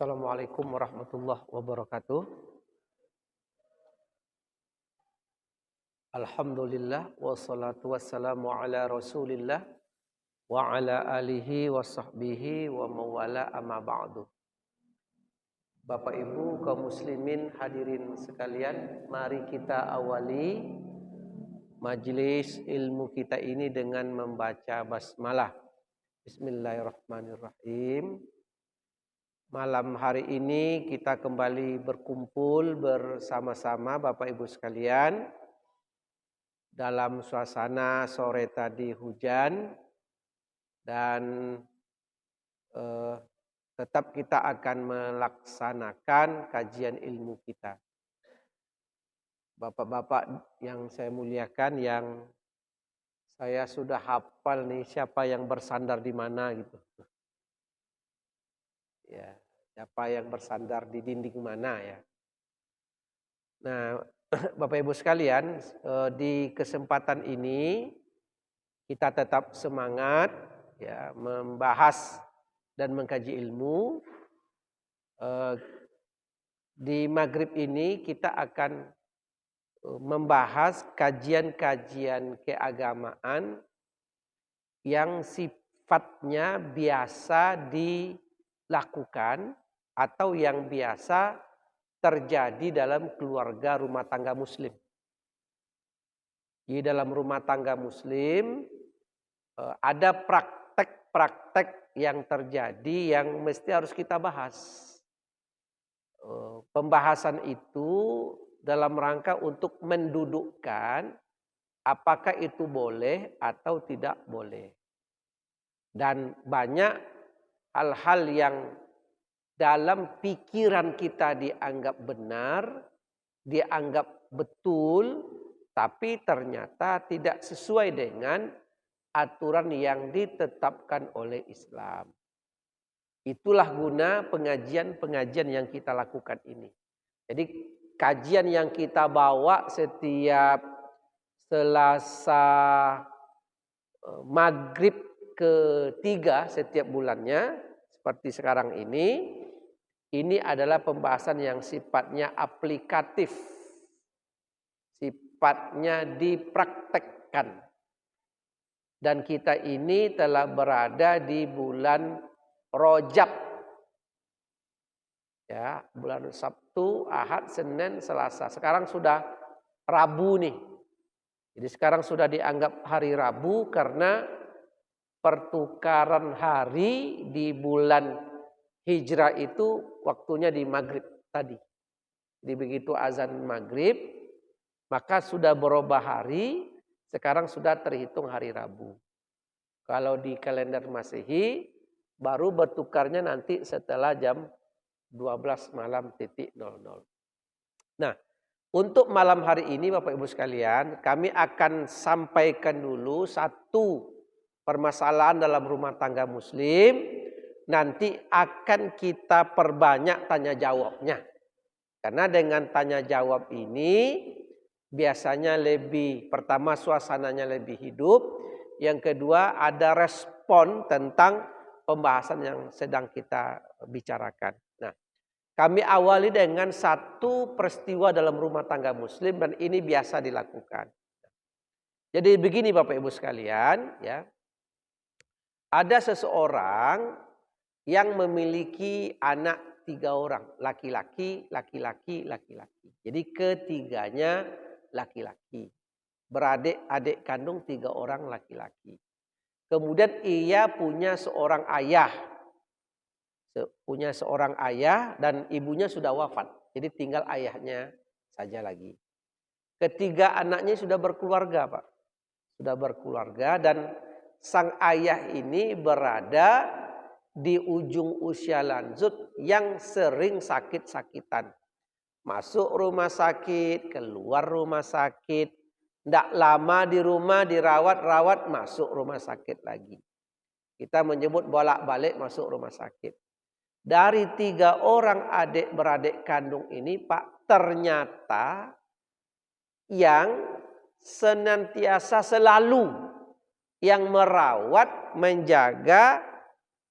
Assalamualaikum warahmatullahi wabarakatuh. Alhamdulillah wassalatu wassalamu ala Rasulillah wa ala alihi wa sahbihi wa mawala amma ba'du. Bapak Ibu kaum muslimin hadirin sekalian, mari kita awali majelis ilmu kita ini dengan membaca basmalah. Bismillahirrahmanirrahim. Malam hari ini kita kembali berkumpul bersama-sama Bapak Ibu sekalian dalam suasana sore tadi hujan dan tetap kita akan melaksanakan kajian ilmu kita. Bapak-bapak yang saya muliakan, yang saya sudah hafal nih siapa yang bersandar di mana gitu. Ya, siapa yang bersandar di dinding mana ya. Nah, Bapak Ibu sekalian, di kesempatan ini kita tetap semangat ya membahas dan mengkaji ilmu. Di maghrib ini kita akan membahas kajian-kajian keagamaan yang sifatnya biasa dilakukan atau yang biasa terjadi dalam keluarga rumah tangga muslim. Di dalam rumah tangga muslim ada praktek-praktek yang terjadi yang mesti harus kita bahas. Pembahasan itu dalam rangka untuk mendudukkan apakah itu boleh atau tidak boleh. Dan banyak hal-hal yang dalam pikiran kita dianggap benar, dianggap betul, tapi ternyata tidak sesuai dengan aturan yang ditetapkan oleh Islam. Itulah guna pengajian-pengajian yang kita lakukan ini. Jadi kajian yang kita bawa setiap Selasa maghrib ketiga setiap bulannya, seperti sekarang ini adalah pembahasan yang sifatnya aplikatif, sifatnya dipraktekkan. Dan kita ini telah berada di bulan Rajab. Ya, bulan Sabtu, Ahad, Senin, Selasa. Sekarang sudah Rabu nih. Jadi sekarang sudah dianggap hari Rabu karena pertukaran hari di bulan Hijrah itu waktunya di maghrib tadi. Jadi begitu azan maghrib, maka sudah berubah hari, sekarang sudah terhitung hari Rabu. Kalau di kalender Masehi, baru bertukarnya nanti setelah jam 12 malam titik 00. Nah, untuk malam hari ini Bapak Ibu sekalian, kami akan sampaikan dulu satu permasalahan dalam rumah tangga muslim. Nanti akan kita perbanyak tanya jawabnya. Karena dengan tanya jawab ini biasanya pertama suasananya lebih hidup. Yang kedua ada respon tentang pembahasan yang sedang kita bicarakan. Nah, kami awali dengan satu peristiwa dalam rumah tangga muslim dan ini biasa dilakukan. Jadi begini Bapak Ibu sekalian, ya. Ada seseorang yang memiliki anak 3 orang, laki-laki, laki-laki, laki-laki. Jadi ketiganya laki-laki. Beradik-adik kandung 3 orang laki-laki. Kemudian ia punya seorang ayah. Punya seorang ayah dan ibunya sudah wafat. Jadi tinggal ayahnya saja lagi. Ketiga anaknya sudah berkeluarga, Pak. Sudah berkeluarga dan sang ayah ini berada di ujung usia lanjut yang sering sakit-sakitan. Masuk rumah sakit, keluar rumah sakit. Tidak lama di rumah dirawat-rawat, masuk rumah sakit lagi. Kita menyebut bolak-balik masuk rumah sakit. Dari 3 orang adik beradik kandung ini Pak, ternyata yang senantiasa selalu yang merawat, menjaga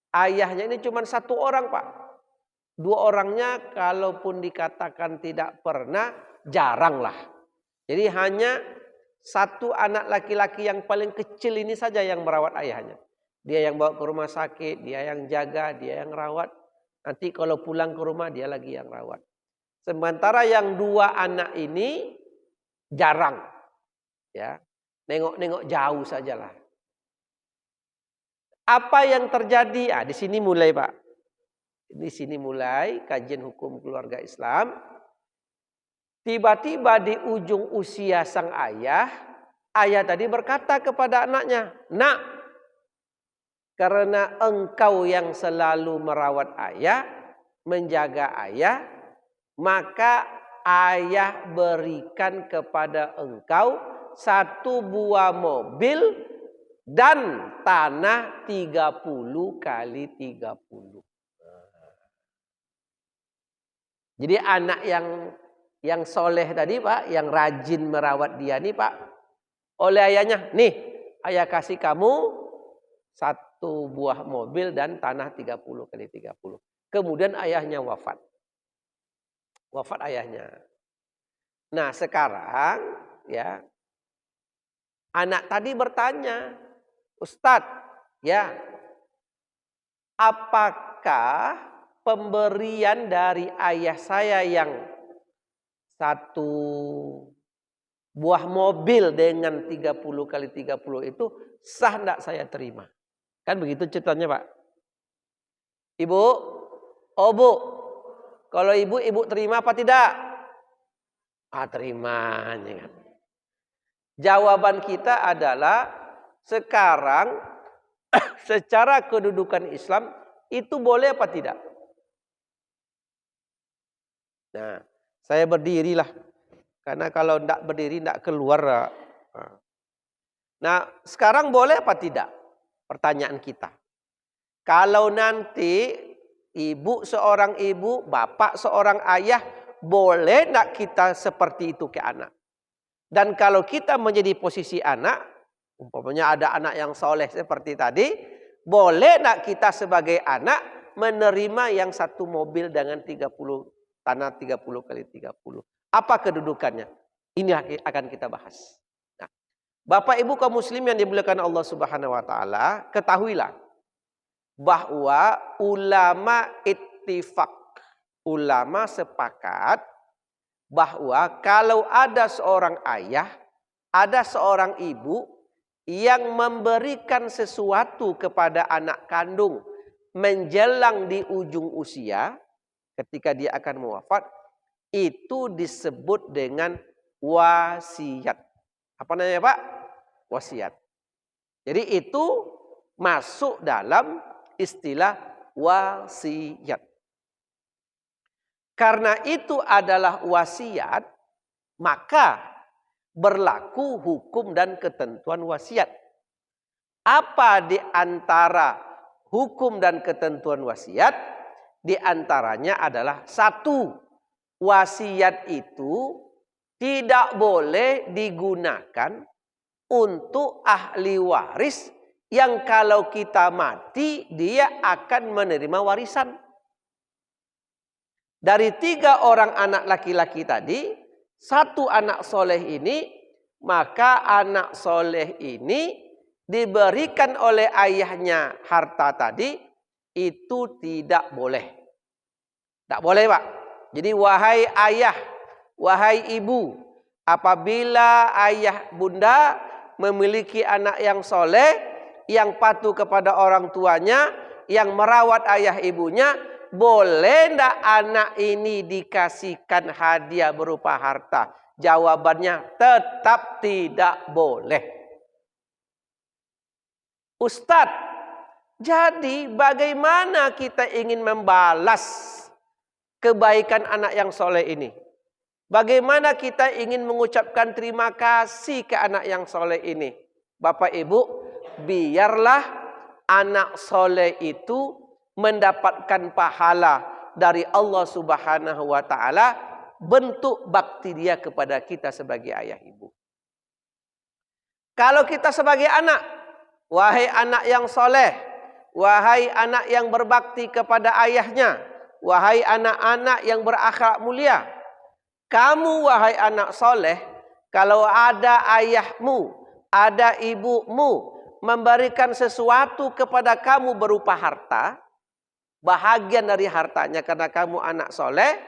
ayahnya ini cuma 1 orang Pak. Dua orangnya kalaupun dikatakan tidak pernah, jarang lah. Jadi hanya satu anak laki-laki yang paling kecil ini saja yang merawat ayahnya. Dia yang bawa ke rumah sakit, dia yang jaga, dia yang rawat. Nanti kalau pulang ke rumah dia lagi yang rawat. Sementara yang dua anak ini jarang. Ya, nengok-nengok jauh sajalah. Apa yang terjadi? Di sini mulai, Pak. Di sini mulai kajian hukum keluarga Islam. Tiba-tiba di ujung usia sang ayah tadi berkata kepada anaknya, "Nak, karena engkau yang selalu merawat ayah, menjaga ayah, maka ayah berikan kepada engkau 1 buah mobil dan tanah 30 kali 30. Jadi anak yang soleh tadi, Pak, yang rajin merawat dia nih, Pak, oleh ayahnya, nih ayah kasih kamu 1 buah mobil dan tanah 30 kali 30. Kemudian ayahnya wafat. Wafat ayahnya. Nah sekarang ya, anak tadi bertanya, "Ustadz, ya, apakah pemberian dari ayah saya yang 1 buah mobil dengan 30 kali 30 itu sah enggak saya terima?" Kan begitu ceritanya, Pak. Ibu, oh Bu, kalau ibu terima apa tidak? Terima. Jawaban kita adalah sekarang secara kedudukan Islam itu boleh apa tidak? Nah, saya berdirilah. Karena kalau tidak berdiri tidak keluar. Nah, sekarang boleh apa tidak? Pertanyaan kita. Kalau nanti seorang ibu, bapak seorang ayah, boleh tidak kita seperti itu ke anak? Dan kalau kita menjadi posisi anak, umpamanya ada anak yang soleh seperti tadi, boleh tidak kita sebagai anak menerima yang 1 mobil dengan 30 tanah 30 kali 30? Apa kedudukannya? Ini akan kita bahas. Nah, Bapak Ibu kaum muslim yang dimuliakan Allah Subhanahu wa taala, ketahuilah bahwa ulama ittifaq, ulama sepakat bahwa kalau ada seorang ayah, ada seorang ibu yang memberikan sesuatu kepada anak kandung menjelang di ujung usia, ketika dia akan wafat, itu disebut dengan wasiat. Apa namanya, Pak? Wasiat. Jadi itu masuk dalam istilah wasiat. Karena itu adalah wasiat, maka berlaku hukum dan ketentuan wasiat. Apa di antara hukum dan ketentuan wasiat? Di antaranya adalah 1, wasiat itu tidak boleh digunakan untuk ahli waris yang kalau kita mati dia akan menerima warisan. Dari 3 orang anak laki-laki tadi, 1 anak soleh ini, maka anak soleh ini diberikan oleh ayahnya harta tadi, itu tidak boleh. Tidak boleh, Pak. Jadi wahai ayah, wahai ibu, apabila ayah bunda memiliki anak yang soleh, yang patuh kepada orang tuanya, yang merawat ayah ibunya, boleh tidak anak ini dikasihkan hadiah berupa harta? Jawabannya tetap tidak boleh. Ustadz, jadi bagaimana kita ingin membalas kebaikan anak yang soleh ini? Bagaimana kita ingin mengucapkan terima kasih ke anak yang soleh ini? Bapak Ibu, biarlah anak soleh itu mendapatkan pahala dari Allah Subhanahu wa taala, bentuk bakti dia kepada kita sebagai ayah ibu. Kalau kita sebagai anak, wahai anak yang soleh, wahai anak yang berbakti kepada ayahnya, wahai anak-anak yang berakhlak mulia, kamu wahai anak soleh, kalau ada ayahmu, ada ibumu memberikan sesuatu kepada kamu berupa harta, bahagian dari hartanya karena kamu anak soleh,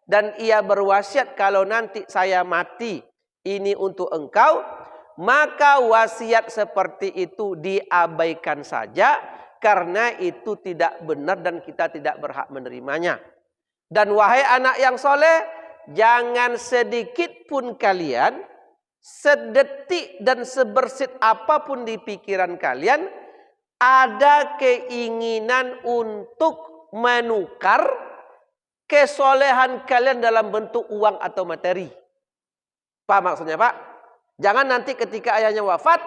dan ia berwasiat kalau nanti saya mati ini untuk engkau, maka wasiat seperti itu diabaikan saja karena itu tidak benar dan kita tidak berhak menerimanya. Dan wahai anak yang soleh, jangan sedikit pun kalian, sedetik dan sebersit apapun di pikiran kalian, ada keinginan untuk menukar kesolehan kalian dalam bentuk uang atau materi. Paham maksudnya, Pak? Jangan nanti ketika ayahnya wafat,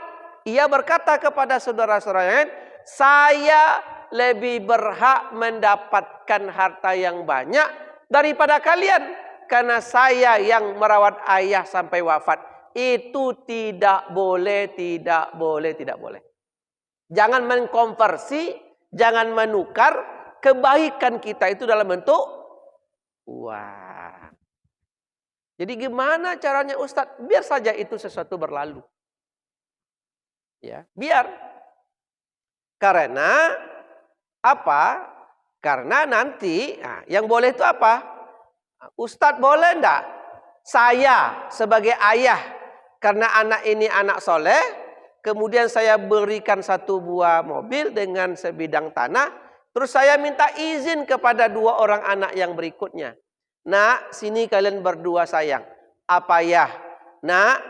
ia berkata kepada saudara-saudara yang lain, saya lebih berhak mendapatkan harta yang banyak daripada kalian. Karena saya yang merawat ayah sampai wafat. Itu tidak boleh, tidak boleh, tidak boleh. Jangan mengkonversi, jangan menukar kebaikan kita itu dalam bentuk uang. Jadi gimana caranya Ustadz? Biar saja itu sesuatu berlalu. Ya, biar. Karena apa? Karena nanti yang boleh itu apa? Ustadz boleh enggak? Saya sebagai ayah, karena anak ini anak soleh, kemudian saya berikan satu buah mobil dengan sebidang tanah, terus saya minta izin kepada dua orang anak yang berikutnya. Nak, sini kalian berdua sayang. Apa ayah? Nak,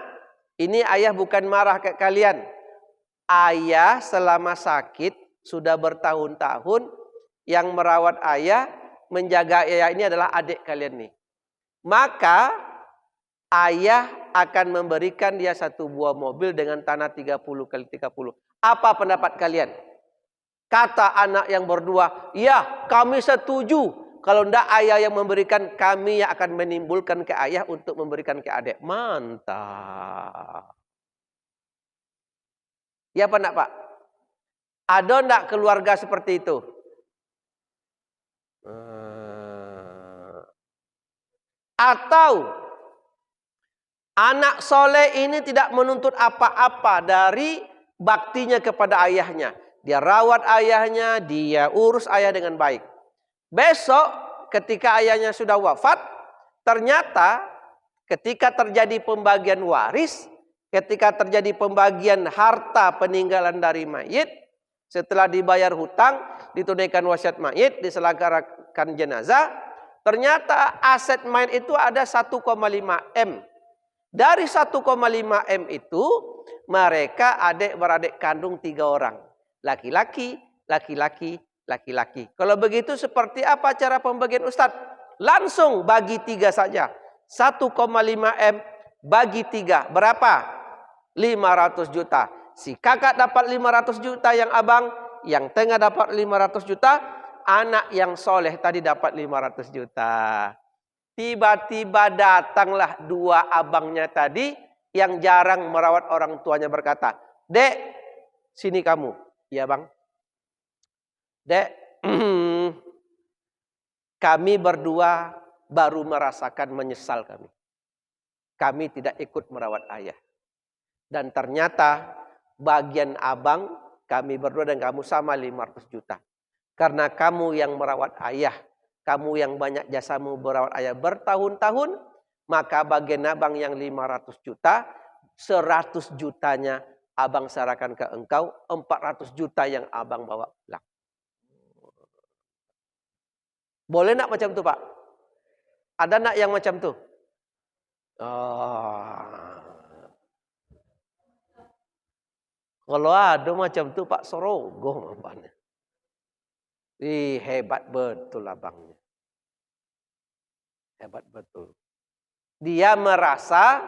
ini ayah bukan marah ke kalian. Ayah selama sakit sudah bertahun-tahun, yang merawat ayah, menjaga ayah ini adalah adik kalian nih. Maka ayah akan memberikan dia satu buah mobil dengan tanah 30 kali 30. Apa pendapat kalian? Kata anak yang berdua, ya kami setuju. Kalau tidak ayah yang memberikan, kami yang akan menimbulkan ke ayah untuk memberikan ke adik. Mantap. Ya apa enggak, Pak? Ada enggak keluarga seperti itu? Atau anak soleh ini tidak menuntut apa-apa dari baktinya kepada ayahnya. Dia rawat ayahnya, dia urus ayah dengan baik. Besok ketika ayahnya sudah wafat, ternyata ketika terjadi pembagian waris, ketika terjadi pembagian harta peninggalan dari mayit, setelah dibayar hutang, ditunaikan wasiat mayit, diselenggarakan jenazah, ternyata aset mayit itu ada 1,5 M. Dari 1,5 M itu, mereka adik-beradik kandung 3 orang. Laki-laki, laki-laki, laki-laki. Kalau begitu seperti apa cara pembagian Ustadz? Langsung bagi 3 saja. 1,5 M bagi 3. Berapa? 500 juta. Si kakak dapat 500 juta yang abang, yang tengah dapat 500 juta, anak yang soleh tadi dapat 500 juta. Tiba-tiba datanglah dua abangnya tadi yang jarang merawat orang tuanya berkata, Dek, sini kamu. Iya bang. Dek, kami berdua baru merasakan menyesal kami. Kami tidak ikut merawat ayah. Dan ternyata bagian abang, kami berdua dan kamu sama 500 juta. Karena kamu yang merawat ayah, kamu yang banyak jasamu merawat ayah bertahun-tahun, maka bagian abang yang 500 juta, 100 jutanya abang serahkan ke engkau, 400 juta yang abang bawa pulang. Boleh nak macam tu Pak? Ada nak yang macam tu? Kalau ada macam tu Pak Sorogoh nampaknya. Hebat betul abangnya. Hebat betul. Dia merasa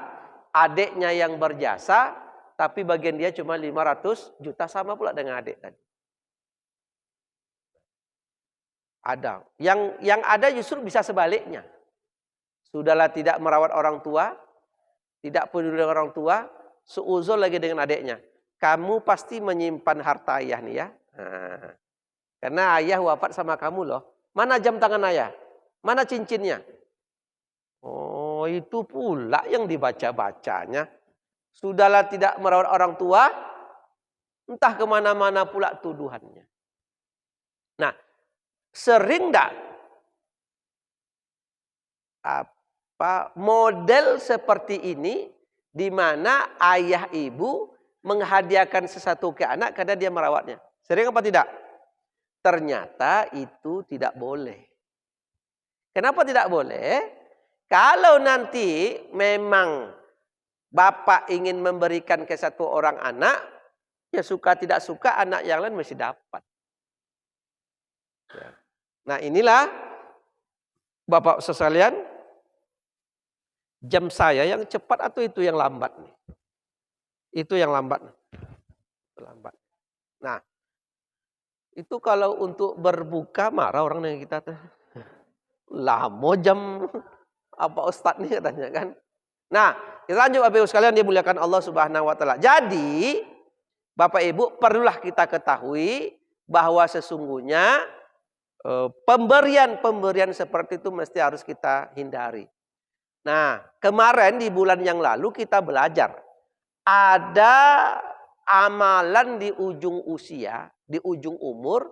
adiknya yang berjasa, tapi bagian dia cuma 500 juta, sama pula dengan adik tadi. Ada. Yang ada justru bisa sebaliknya. Sudahlah tidak merawat orang tua, tidak peduli dengan orang tua, seuzon lagi dengan adiknya. Kamu pasti menyimpan harta ayah nih ya. Karena ayah wafat sama kamu loh. Mana jam tangan ayah? Mana cincinnya? Oh, itu pula yang dibaca-bacanya. Sudahlah tidak merawat orang tua, entah kemana-mana pula tuduhannya. Nah, sering enggak model seperti ini di mana ayah ibu menghadiahkan sesuatu ke anak karena dia merawatnya. Sering apa tidak? Ternyata itu tidak boleh. Kenapa tidak boleh? Kalau nanti memang bapak ingin memberikan ke satu orang anak, ya suka tidak suka anak yang lain mesti dapat. Ya. Nah inilah bapak sekalian, jam saya yang cepat atau itu yang lambat nih? Itu yang lambat. Lambat. Nah, itu kalau untuk berbuka marah orang dengan kita tuh. Lama jam apa Ustadz nih katanya kan. Nah, kita lanjut Bapak Ibu sekalian dimuliakan Allah Subhanahu wa taala. Jadi, Bapak Ibu perlulah kita ketahui bahwa sesungguhnya pemberian-pemberian seperti itu mesti harus kita hindari. Nah, kemarin di bulan yang lalu kita belajar ada amalan di ujung usia, di ujung umur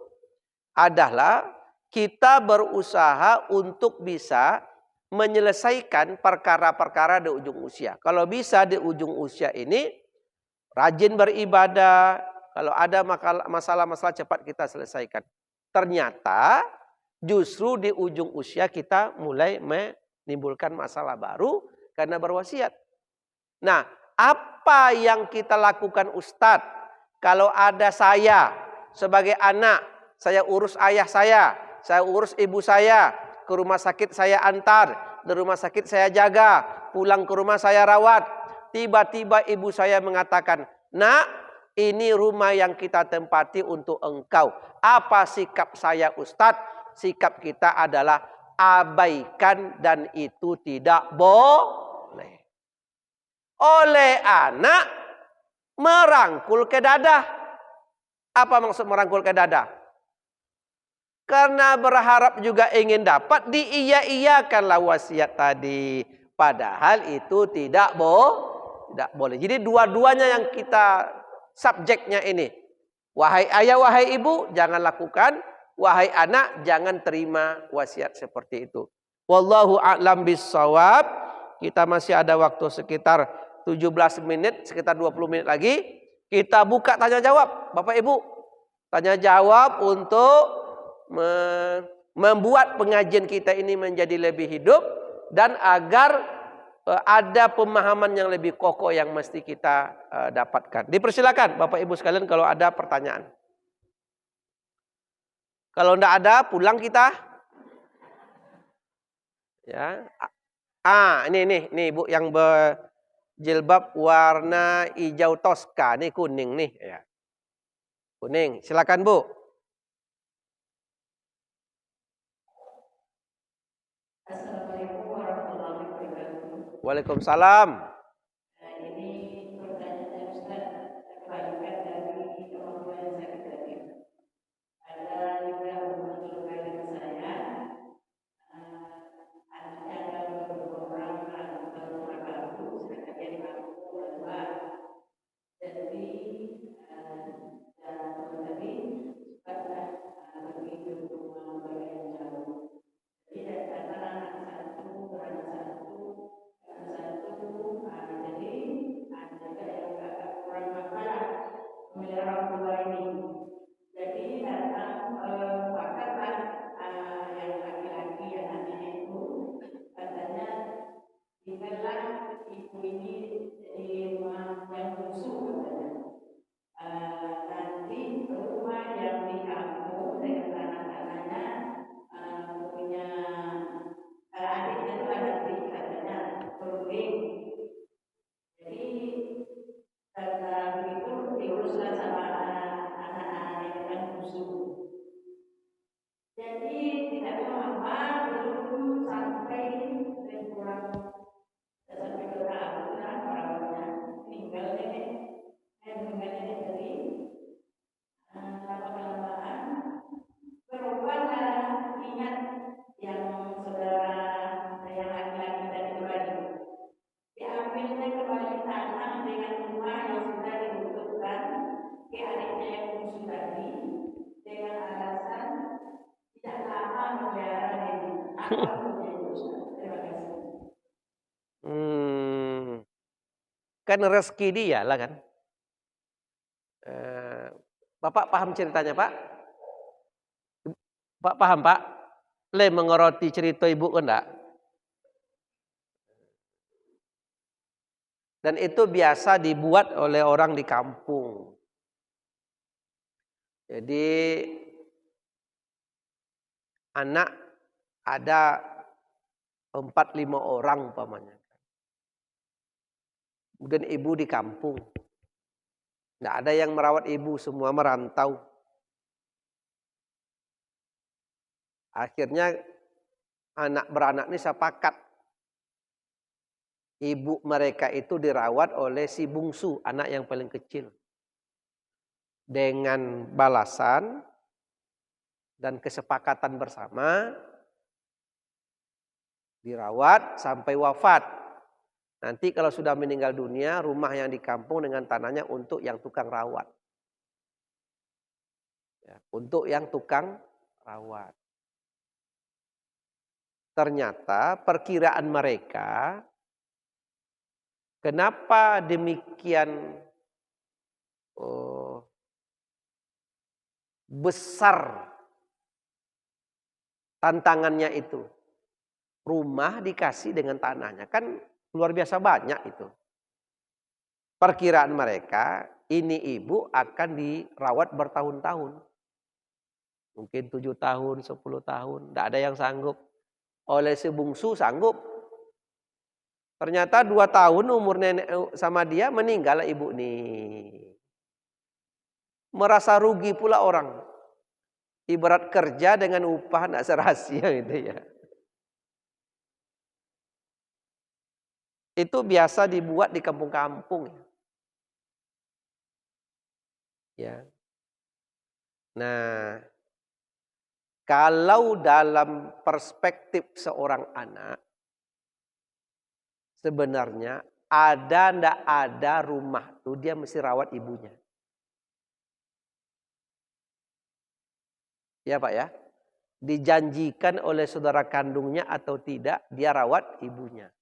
adalah kita berusaha untuk bisa menyelesaikan perkara-perkara di ujung usia. Kalau bisa di ujung usia ini rajin beribadah, kalau ada masalah-masalah cepat kita selesaikan. Ternyata justru di ujung usia kita mulai menimbulkan masalah baru karena berwasiat. Nah, apa yang kita lakukan Ustadz? Kalau ada saya sebagai anak, saya urus ayah saya urus ibu saya, ke rumah sakit saya antar, di rumah sakit saya jaga, pulang ke rumah saya rawat. Tiba-tiba ibu saya mengatakan, "Nak, ini rumah yang kita tempati untuk engkau." Apa sikap saya Ustadz? Sikap kita adalah abaikan dan itu tidak boleh. Oleh anak merangkul ke dada. Apa maksud merangkul ke dada? Karena berharap juga ingin dapat, diiya-iyakanlah wasiat tadi. Padahal itu tidak boleh. Jadi dua-duanya yang kita subjeknya ini. Wahai ayah, wahai ibu, jangan lakukan. Wahai anak, jangan terima wasiat seperti itu. Wallahu a'lam bissawab. Kita masih ada waktu sekitar 17 menit, sekitar 20 menit lagi. Kita buka tanya jawab, Bapak Ibu. Tanya jawab untuk membuat pengajian kita ini menjadi lebih hidup dan agar ada pemahaman yang lebih kokoh yang mesti kita dapatkan. Dipersilakan Bapak Ibu sekalian kalau ada pertanyaan. Kalau tidak ada, pulang kita. Ya. Ini Bu yang berjilbab warna hijau toska, ini kuning nih ya. Kuning. Silakan Bu. Assalamualaikum warahmatullahi wabarakatuh. Waalaikumsalam. Nah, ini pertanyaannya Ustaz, kebalikan dari orang tua yang sakit tadi. Ada juga hubungan keluarga dengan saya. Anaknya ada beberapa orang baru, sedangkan yang mampu dua. Jadi dan tadi suka pergi ke rumah bagian jauh. Jadi dari antara anak satu, apapun itu Ustaz. Terima kasih. Kan rezeki dia lah kan. Bapak paham ceritanya Pak? Pak paham Pak? Le mengeroti cerita ibu kan enggak? Dan itu biasa dibuat oleh orang di kampung. Jadi anak ada 4-5 orang umpamanya. Kemudian ibu di kampung. Tidak ada yang merawat ibu, semua merantau. Akhirnya anak beranak ini sepakat. Ibu mereka itu dirawat oleh si bungsu, anak yang paling kecil. Dengan balasan dan kesepakatan bersama, dirawat sampai wafat. Nanti kalau sudah meninggal dunia, rumah yang di kampung dengan tanahnya untuk yang tukang rawat. Ya, untuk yang tukang rawat. Ternyata perkiraan mereka, kenapa demikian besar tantangannya itu. Rumah dikasih dengan tanahnya. Kan luar biasa banyak itu. Perkiraan mereka, ini ibu akan dirawat bertahun-tahun. Mungkin 7 tahun, 10 tahun. Tidak ada yang sanggup. Oleh si bungsu sanggup. Ternyata 2 tahun umur nenek sama dia, meninggal ibu nih. Merasa rugi pula orang. Ibarat kerja dengan upah tidak serahasia gitu ya. Itu biasa dibuat di kampung-kampung. Ya. Nah, kalau dalam perspektif seorang anak, sebenarnya ada ndak ada rumah tuh dia mesti rawat ibunya. Ya Pak ya. Dijanjikan oleh saudara kandungnya atau tidak, dia rawat ibunya.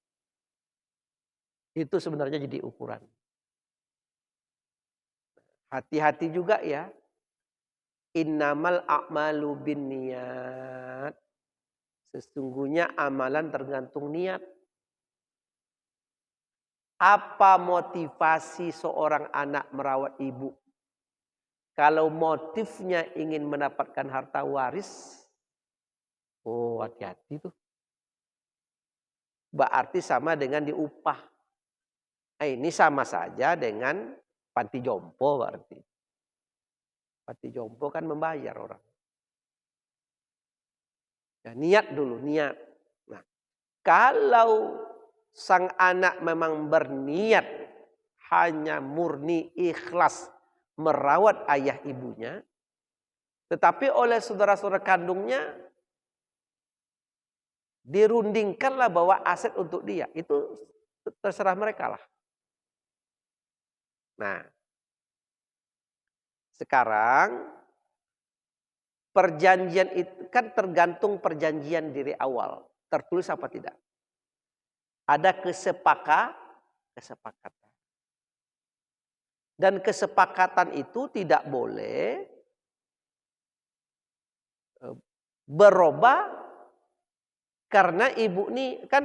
Itu sebenarnya jadi ukuran. Hati-hati juga ya. Innamal a'malu binniyat. Sesungguhnya amalan tergantung niat. Apa motivasi seorang anak merawat ibu? Kalau motifnya ingin mendapatkan harta waris, oh hati-hati tuh. Berarti sama dengan diupah. Ini sama saja dengan panti jompo berarti. Panti jompo kan membayar orang. Ya, niat dulu, niat. Nah, kalau sang anak memang berniat hanya murni ikhlas merawat ayah ibunya, tetapi oleh saudara-saudara kandungnya dirundingkanlah bahwa aset untuk dia. Itu terserah mereka lah. Nah, sekarang perjanjian itu kan tergantung perjanjian dari awal. Tertulis apa tidak? Ada kesepakatan. Dan kesepakatan itu tidak boleh berubah karena ibu ini kan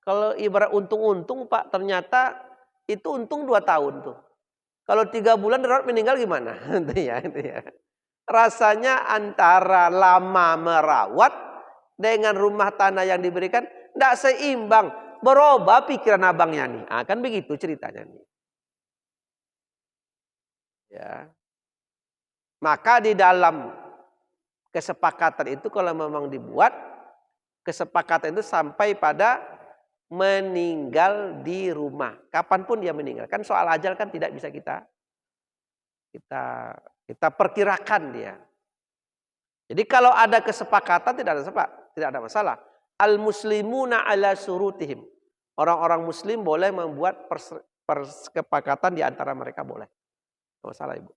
kalau ibarat untung-untung Pak, ternyata itu untung 2 tahun tuh. Kalau 3 bulan dirawat meninggal gimana? Itu ya. Rasanya antara lama merawat dengan rumah tanah yang diberikan tidak seimbang. Berubah pikiran abangnya nih. Kan begitu ceritanya nih. Ya. Maka di dalam kesepakatan itu kalau memang dibuat, kesepakatan itu sampai pada meninggal di rumah. Kapanpun dia meninggal. Kan soal ajal kan tidak bisa kita perkirakan dia. Jadi kalau ada kesepakatan tidak ada masalah. Al muslimuna ala surutihim. Orang-orang muslim boleh membuat kesepakatan di antara mereka boleh. Tidak masalah Ibu.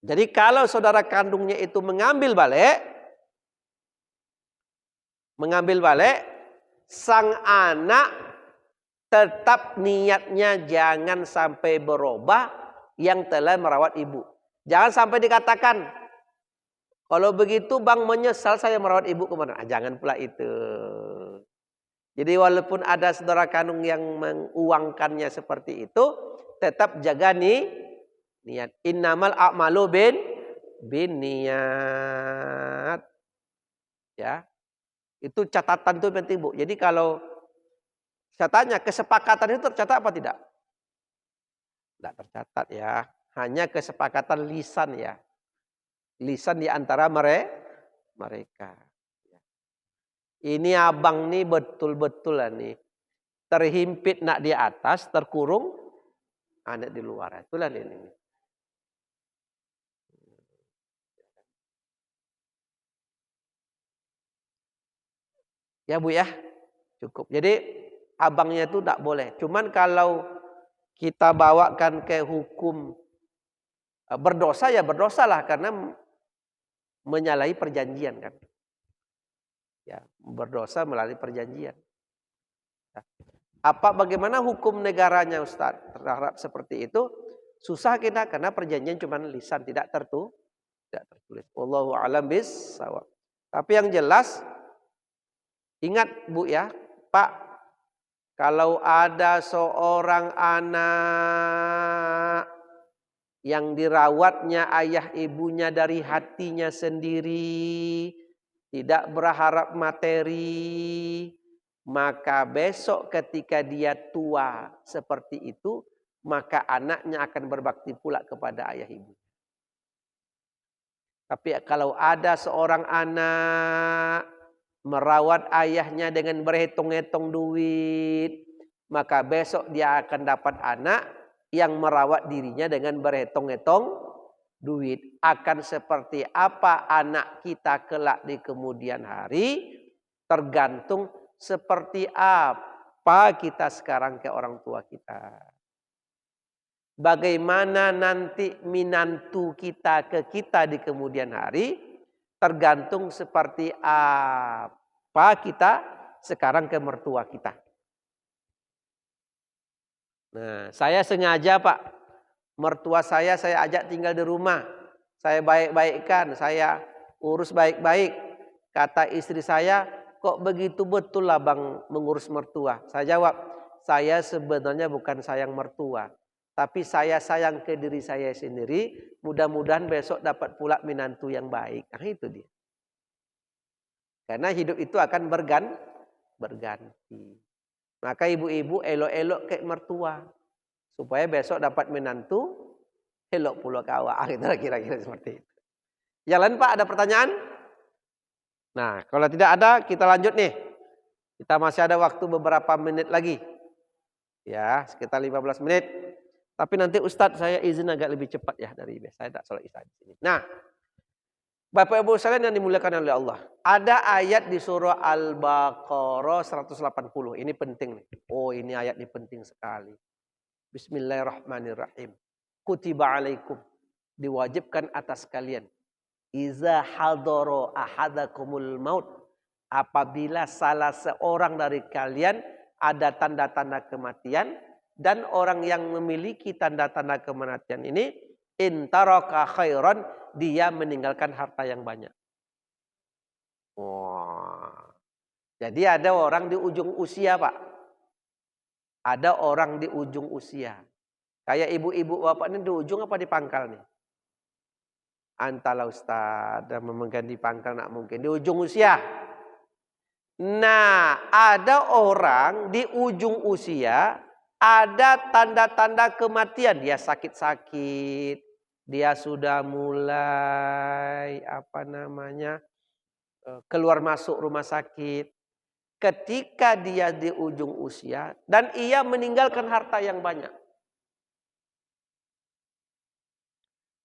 Jadi kalau saudara kandungnya itu mengambil balik, mengambil balik, sang anak tetap niatnya jangan sampai berubah yang telah merawat ibu. Jangan sampai dikatakan, kalau begitu bang menyesal saya merawat ibu kemana? Jangan pula itu. Jadi walaupun ada saudara kandung yang menguangkannya seperti itu, tetap jaga niat. Innamal a'malu bin niat. Ya. Itu catatan itu penting, Bu. Jadi kalau saya tanya, kesepakatan itu tercatat apa tidak? Tidak tercatat ya. Hanya kesepakatan lisan ya. Lisan di antara mereka. Ini abang nih betul-betul lah nih. Terhimpit nak di atas, terkurung anak di luar. Itulah ini. Ya Bu ya, cukup. Jadi abangnya itu tidak boleh. Cuman kalau kita bawakan ke hukum berdosa ya berdosalah karena menyalahi perjanjian kan. Ya, berdosa melalui perjanjian. Bagaimana hukum negaranya Ustaz terhadap seperti itu? Susah kita karena perjanjian cuma lisan tidak tertulis. Wallahu a'lam bissawab. Tapi yang jelas ingat Bu ya, Pak, kalau ada seorang anak yang dirawatnya ayah ibunya dari hatinya sendiri, tidak berharap materi, maka besok ketika dia tua seperti itu, maka anaknya akan berbakti pula kepada ayah ibu. Tapi kalau ada seorang anak merawat ayahnya dengan berhitung-hitung duit, maka besok dia akan dapat anak yang merawat dirinya dengan berhitung-hitung duit. Akan seperti apa anak kita kelak di kemudian hari, tergantung seperti apa kita sekarang ke orang tua kita. Bagaimana nanti minantu kita ke kita di kemudian hari, tergantung seperti apa kita sekarang ke mertua kita. Nah, saya sengaja Pak, mertua saya ajak tinggal di rumah. Saya baik-baikkan, saya urus baik-baik. Kata istri saya, kok begitu betul lah bang mengurus mertua? Saya jawab, saya sebenarnya bukan sayang mertua. Tapi saya sayang ke diri saya sendiri. Mudah-mudahan besok dapat pula menantu yang baik. Nah itu dia. Karena hidup itu akan berganti. Maka ibu-ibu elok-elok ke mertua. Supaya besok dapat menantu, elok pula kawa. Kira-kira seperti itu. Yang lain Pak ada pertanyaan? Nah kalau tidak ada kita lanjut nih. Kita masih ada waktu beberapa menit lagi. Ya sekitar 15 menit. Tapi nanti Ustadz saya izin agak lebih cepat ya dari biasa. Saya tak salah Ustadz di sini. Nah, Bapak Ibu sekalian yang dimuliakan oleh Allah. Ada ayat di surah Al-Baqarah 180. Ini penting nih. Oh, ini ayat ini penting sekali. Bismillahirrahmanirrahim. Kutiba alaikum. Diwajibkan atas kalian. Iza hadoro ahadakumul maut. Apabila salah seorang dari kalian ada tanda-tanda kematian. Dan orang yang memiliki tanda-tanda kematian ini intaraka khairan, dia meninggalkan harta yang banyak. Wah. Jadi ada orang di ujung usia, Pak. Ada orang di ujung usia. Kayak ibu-ibu bapak ini di ujung apa di pangkal nih? Antara Ustaz dan memegang di pangkal nak mungkin di ujung usia. Nah, ada orang di ujung usia ada tanda-tanda kematian, dia sakit-sakit, dia sudah mulai keluar masuk rumah sakit. Ketika dia di ujung usia dan ia meninggalkan harta yang banyak.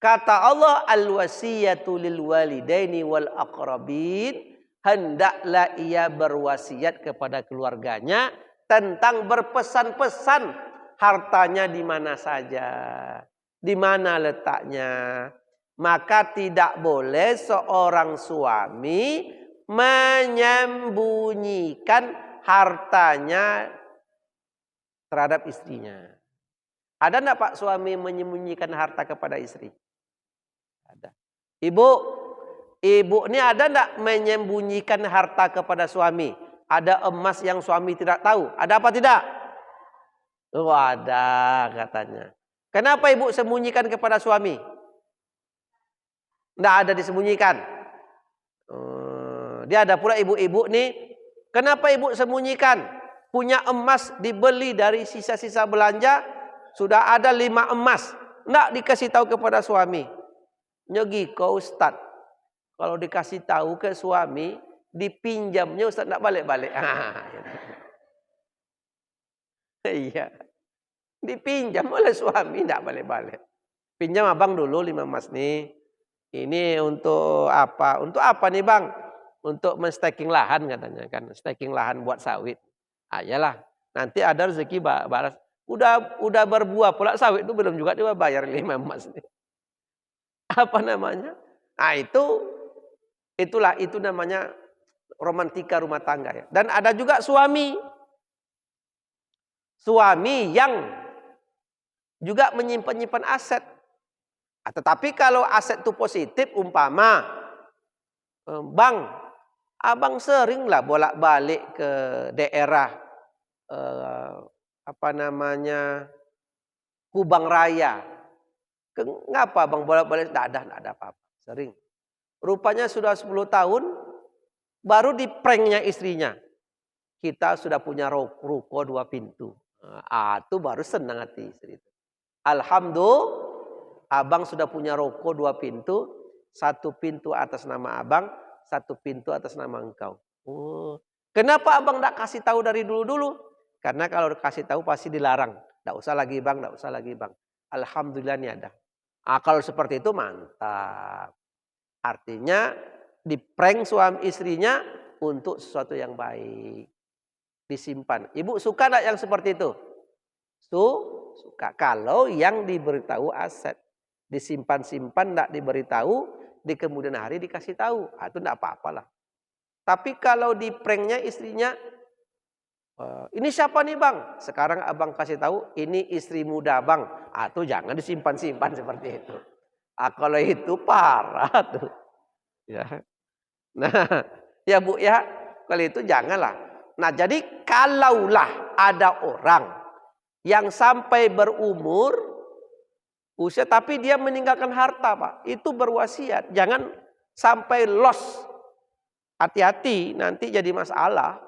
Kata Allah al-wasiyatu lil walidaini wal aqrabin, hendaklah ia berwasiat kepada keluarganya tentang berpesan-pesan hartanya di mana saja, di mana letaknya. Maka tidak boleh seorang suami menyembunyikan hartanya terhadap istrinya. Ada enggak Pak suami menyembunyikan harta kepada istri? Ada. Ibu ini ada enggak menyembunyikan harta kepada suami? Ada emas yang suami tidak tahu. Ada apa tidak? Oh ada katanya. Kenapa ibu sembunyikan kepada suami? Enggak ada disembunyikan. Dia ada pula ibu-ibu nih. Kenapa ibu sembunyikan? Punya emas dibeli dari sisa-sisa belanja. Sudah ada 5 emas. Enggak dikasih tahu kepada suami. Nyogi kau Ustaz. Kalau dikasih tahu ke suami, dipinjamnya Ustaz enggak balik-balik. Iya. Dipinjam oleh suami enggak balik-balik. Pinjam abang dulu 5 emas nih. Ini untuk apa? Untuk apa nih bang? Untuk men-staking lahan katanya kan. Staking lahan buat sawit. Iyalah. Nanti ada rezeki balas. Udah berbuah pula sawit itu belum juga dia bayar 5 emas nih. Apa namanya? Nah itu namanya romantika rumah tangga ya. Dan ada juga suami yang juga menyimpan aset. Tetapi kalau aset itu positif umpama, bang, abang seringlah bolak-balik ke daerah Kubang Raya. Ngapa abang bolak-balik? Tidak ada apa-apa. Sering. Rupanya sudah 10 tahun baru dipranknya istrinya. Kita sudah punya ruko 2 pintu. Itu baru senang hati istri. Alhamdulillah, abang sudah punya ruko 2 pintu. 1 pintu atas nama abang, 1 pintu atas nama engkau. Kenapa abang tidak kasih tahu dari dulu-dulu? Karena kalau kasih tahu pasti dilarang. Tidak usah lagi bang, tidak usah lagi bang. Alhamdulillah ini ada. Kalau seperti itu mantap. Artinya diprank suami istrinya untuk sesuatu yang baik. Disimpan. Ibu suka enggak yang seperti itu? Suka. Kalau yang diberitahu aset. Disimpan-simpan enggak diberitahu, di kemudian hari dikasih tahu. Itu enggak apa-apalah. Tapi kalau dipranknya istrinya, ini siapa nih bang? Sekarang abang kasih tahu, ini istri muda bang. Itu jangan disimpan-simpan seperti itu. Kalau itu parah tuh. Ya. Nah, ya Bu ya, kalau itu janganlah. Nah, jadi kalaulah ada orang yang sampai berumur usia tapi dia meninggalkan harta, Pak, itu berwasiat, jangan sampai loss. Hati-hati nanti jadi masalah.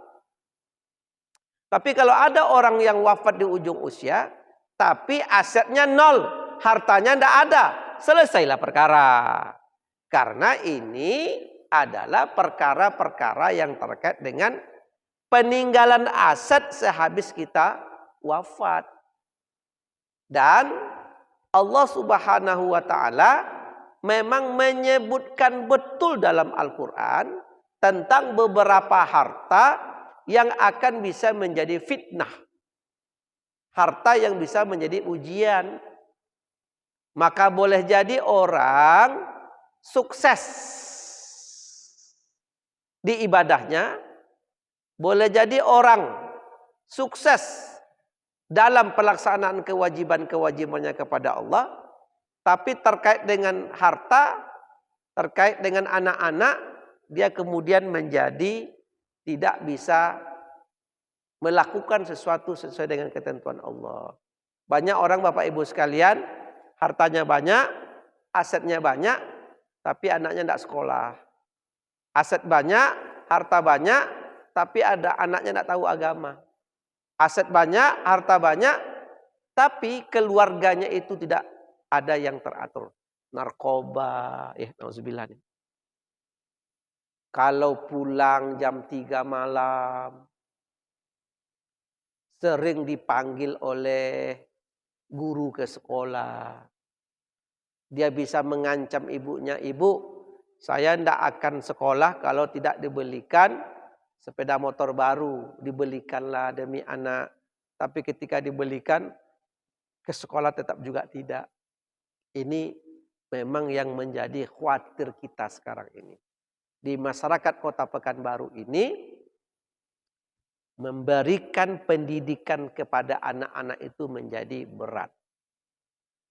Tapi kalau ada orang yang wafat di ujung usia, tapi asetnya 0, hartanya tidak ada, selesailah perkara. Karena ini adalah perkara-perkara yang terkait dengan peninggalan aset sehabis kita wafat. Dan Allah Subhanahu wa taala memang menyebutkan betul dalam Al-Qur'an tentang beberapa harta yang akan bisa menjadi fitnah. Harta yang bisa menjadi ujian. Maka boleh jadi orang sukses di ibadahnya, boleh jadi orang sukses dalam pelaksanaan kewajiban-kewajibannya kepada Allah, tapi terkait dengan harta, terkait dengan anak-anak, dia kemudian menjadi tidak bisa melakukan sesuatu sesuai dengan ketentuan Allah. Banyak orang Bapak Ibu sekalian, hartanya banyak, asetnya banyak, tapi anaknya tidak sekolah. Aset banyak, harta banyak, tapi ada anaknya tidak tahu agama. Aset banyak, harta banyak, tapi keluarganya itu tidak ada yang teratur. Narkoba, nauzubillah. Kalau pulang jam 3 malam, sering dipanggil oleh guru ke sekolah. Dia bisa mengancam ibunya, ibu, saya tidak akan sekolah kalau tidak dibelikan sepeda motor baru. Dibelikanlah demi anak. Tapi ketika dibelikan, ke sekolah tetap juga tidak. Ini memang yang menjadi khawatir kita sekarang ini. di masyarakat Kota Pekanbaru ini memberikan pendidikan kepada anak-anak itu menjadi berat.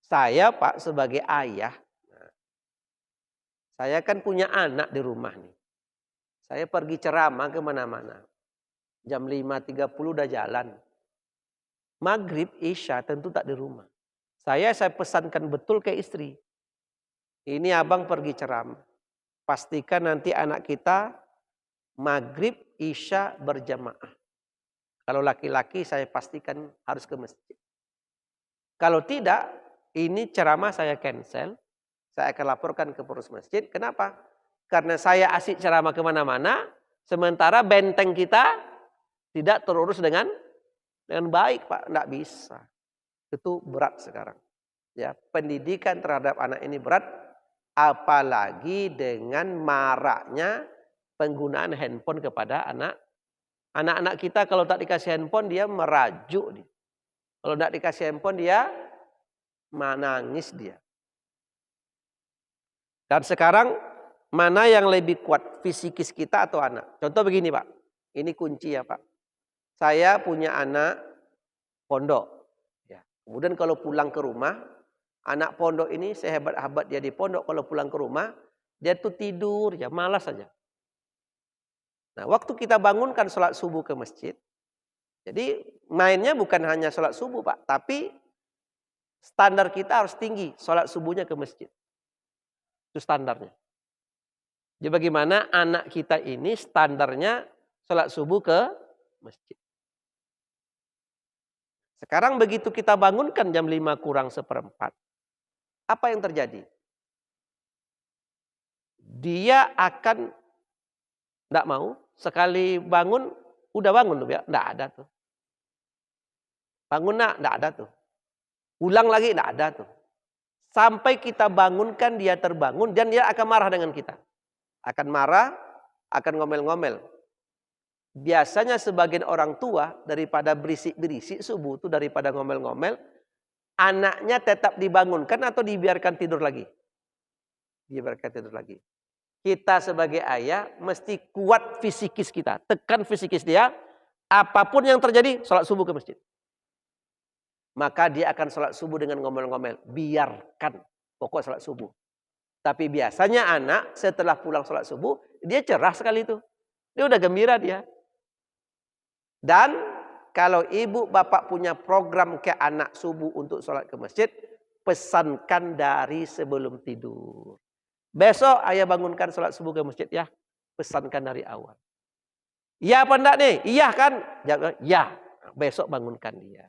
Saya Pak sebagai ayah, saya kan punya anak di rumah nih. Saya pergi ceramah kemana-mana. Jam 5.30 udah jalan. Maghrib, Isya tentu tak di rumah. Saya pesankan betul ke istri. Ini abang pergi ceramah. Pastikan nanti anak kita Maghrib, Isya berjamaah. Kalau laki-laki saya pastikan harus ke masjid. Kalau tidak, ini ceramah saya cancel. Saya akan laporkan ke pengurus masjid. Kenapa? Karena saya asik ceramah kemana-mana. Sementara benteng kita tidak terurus dengan baik Pak. Tidak bisa. Itu berat sekarang. Ya, pendidikan terhadap anak ini berat. Apalagi dengan maraknya penggunaan handphone kepada anak. Anak-anak kita kalau tak dikasih handphone dia merajuk. Kalau tak dikasih handphone dia menangis dia. Dan sekarang mana yang lebih kuat, fisikis kita atau anak? Contoh begini Pak, ini kunci ya Pak. Saya punya anak pondok. Ya. Kemudian kalau pulang ke rumah, anak pondok ini sehebat-hebat dia di pondok, kalau pulang ke rumah, dia tuh tidur ya, malas saja. Nah, waktu kita bangunkan sholat subuh ke masjid, jadi mainnya bukan hanya sholat subuh Pak, tapi standar kita harus tinggi, sholat subuhnya ke masjid. Itu standarnya. Jadi bagaimana anak kita ini standarnya sholat subuh ke masjid. Sekarang begitu kita bangunkan jam 5:45, apa yang terjadi? Dia akan tidak mau, sekali bangun, udah bangun tuh ya, tidak ada tuh. Bangun nak, tidak ada tuh. Ulang lagi, tidak ada tuh. Sampai kita bangunkan dia terbangun dan dia akan marah dengan kita. Akan marah, akan ngomel-ngomel. Biasanya sebagian orang tua daripada berisik-berisik subuh itu, daripada ngomel-ngomel, anaknya tetap dibangunkan atau dibiarkan tidur lagi? Dibiarkan tidur lagi. Kita sebagai ayah mesti kuat fisikis kita. Tekan fisikis dia. Apapun yang terjadi, sholat subuh ke masjid. Maka dia akan sholat subuh dengan ngomel-ngomel. Biarkan pokok sholat subuh. Tapi biasanya anak setelah pulang sholat subuh, dia cerah sekali itu. Dia udah gembira dia. Dan kalau ibu bapak punya program ke anak subuh untuk sholat ke masjid, pesankan dari sebelum tidur. Besok ayah bangunkan sholat subuh ke masjid ya. Pesankan dari awal. Iya apa enggak nih? Iya kan? Ya. Besok bangunkan dia.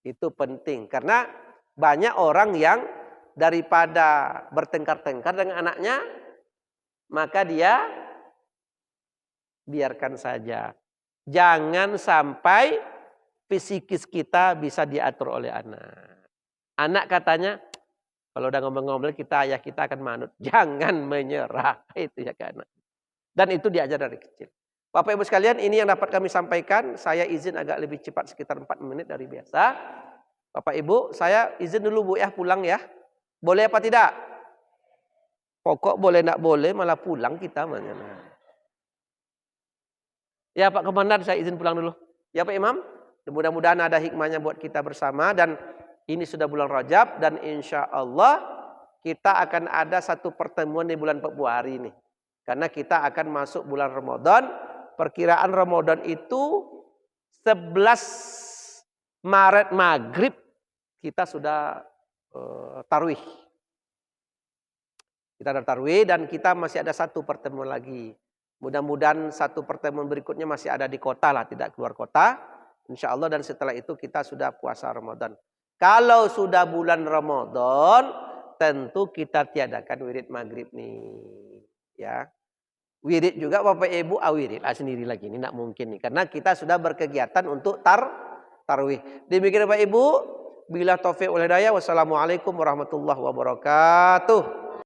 Itu penting. Karena banyak orang yang daripada bertengkar-tengkar dengan anaknya, maka dia biarkan saja. Jangan sampai fisikis kita bisa diatur oleh anak. Anak katanya, kalau udah ngomel-ngomel ayah kita akan manut. Jangan menyerah. Itu ya kan. Dan itu diajar dari kecil. Bapak Ibu sekalian, ini yang dapat kami sampaikan. Saya izin agak lebih cepat, sekitar 4 menit dari biasa. Bapak Ibu, saya izin dulu Bu ya, pulang ya. Boleh apa tidak? Pokok boleh enggak boleh, malah pulang kita. Ya Pak Komandan, saya izin pulang dulu. Ya Pak Imam, mudah-mudahan ada hikmahnya buat kita bersama. Dan ini sudah bulan Rajab dan insya Allah kita akan ada satu pertemuan di bulan Februari ini. Karena kita akan masuk bulan Ramadan. Perkiraan Ramadan itu 11 Maret maghrib kita sudah tarwih. Kita ada tarwih dan kita masih ada satu pertemuan lagi. Mudah-mudahan satu pertemuan berikutnya masih ada di kota lah, tidak keluar kota. Insya Allah dan setelah itu kita sudah puasa Ramadan. Kalau sudah bulan Ramadan, tentu kita tiadakan wirid maghrib nih. Ya. Wirid juga Bapak Ibu, wirid sendiri lagi. Ini tidak mungkin nih. Karena kita sudah berkegiatan untuk tarwih. Demikian Bapak Ibu. Bila taufik wal hidayah. Wassalamualaikum warahmatullahi wabarakatuh.